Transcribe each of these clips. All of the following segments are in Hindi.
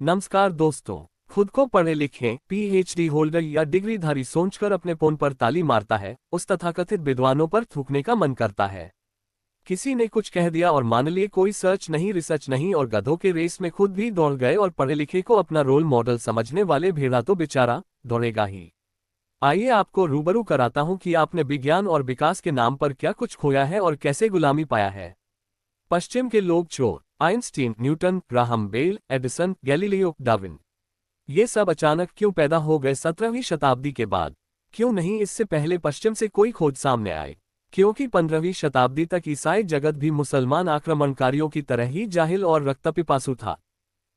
नमस्कार दोस्तों। खुद को पढ़े लिखे पीएचडी होल्डर या डिग्रीधारी सोचकर अपने फोन पर ताली मारता है, उस तथाकथित विद्वानों पर थूकने का मन करता है। किसी ने कुछ कह दिया और मान लिए कोई सर्च नहीं रिसर्च नहीं और गधों के रेस में खुद भी दौड़ गए और पढ़े लिखे को अपना रोल मॉडल समझने वाले भेड़ा तो बेचारा दौड़ेगा ही। आइए आपको रूबरू कराता हूं कि आपने विज्ञान और विकास के नाम पर क्या कुछ खोया है और कैसे गुलामी पाया है। पश्चिम के लोग चोर Einstein, Newton, Graham Bell, Edison, Galileo, Darwin, ये सब अचानक क्यों पैदा हो गए 17वीं शताब्दी के बाद? क्यों नहीं इससे पहले पश्चिम से कोई खोज सामने आए? क्योंकि 15वीं शताब्दी तक ईसाई जगत भी मुसलमान आक्रमणकारियों की तरह ही जाहिल और रक्तपिपासु था।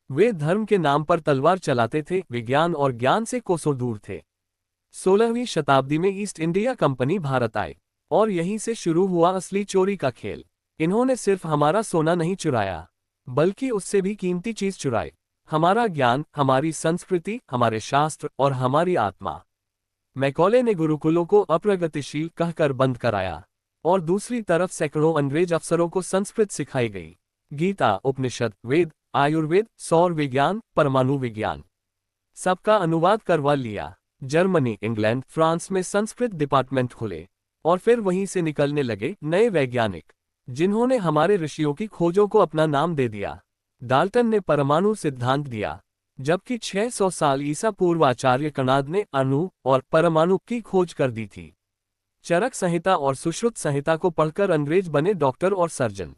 वे धर्म के नाम पर तलवार चलाते थे, विज्ञान और ज्ञान से कोसों दूर थे। 16वीं शताब्दी में ईस्ट इंडिया कंपनी भारत आए और यहीं से शुरू हुआ असली चोरी का खेल। इन्होंने सिर्फ हमारा सोना नहीं चुराया, बल्कि उससे भी कीमती चीज चुराई, हमारा ज्ञान, हमारी संस्कृति, हमारे शास्त्र और हमारी आत्मा। मैकॉले ने गुरुकुलों को अप्रगतिशील कहकर बंद कराया और दूसरी तरफ सैकड़ों अंग्रेज अफसरों को संस्कृत सिखाई गई। गीता, उपनिषद, वेद, आयुर्वेद, सौर विज्ञान, परमाणु विज्ञान, सबका अनुवाद करवा लिया। जर्मनी, इंग्लैंड, फ्रांस में संस्कृत डिपार्टमेंट खुले और फिर वहीं से निकलने लगे नए वैज्ञानिक, जिन्होंने हमारे ऋषियों की खोजों को अपना नाम दे दिया। डाल्टन ने परमाणु सिद्धांत दिया, जबकि 600 साल ईसा पूर्व आचार्य कणाद ने अणु और परमाणु की खोज कर दी थी। चरक संहिता और सुश्रुत संहिता को पढ़कर अंग्रेज बने डॉक्टर और सर्जन।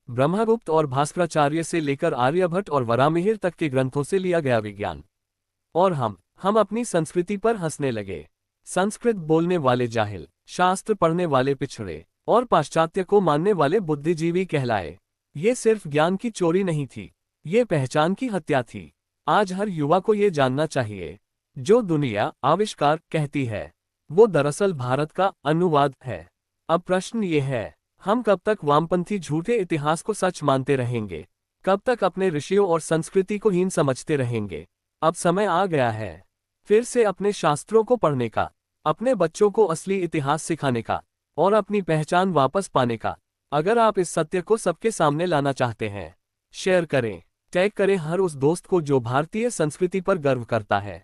ब्रह्मगुप्त और भास्कराचार्य से लेकर आर्यभट्ट और वरामिहिर तक के ग्रंथों से लिया गया विज्ञान। और हम अपनी संस्कृति पर हंसने लगे। संस्कृत बोलने वाले जाहिल, शास्त्र पढ़ने वाले पिछड़े और पाश्चात्य को मानने वाले बुद्धिजीवी कहलाए। ये सिर्फ ज्ञान की चोरी नहीं थी, ये पहचान की हत्या थी। आज हर युवा को ये जानना चाहिए, जो दुनिया आविष्कार कहती है, वो दरअसल भारत का अनुवाद है। अब प्रश्न ये है, हम कब तक वामपंथी झूठे इतिहास को सच मानते रहेंगे? कब तक अपने ऋषियों और संस्कृति को हीन समझते रहेंगे? अब समय आ गया है फिर से अपने शास्त्रों को पढ़ने का, अपने बच्चों को असली इतिहास सिखाने का और अपनी पहचान वापस पाने का। अगर आप इस सत्य को सबके सामने लाना चाहते हैं, शेयर करें, टैग करें हर उस दोस्त को जो भारतीय संस्कृति पर गर्व करता है।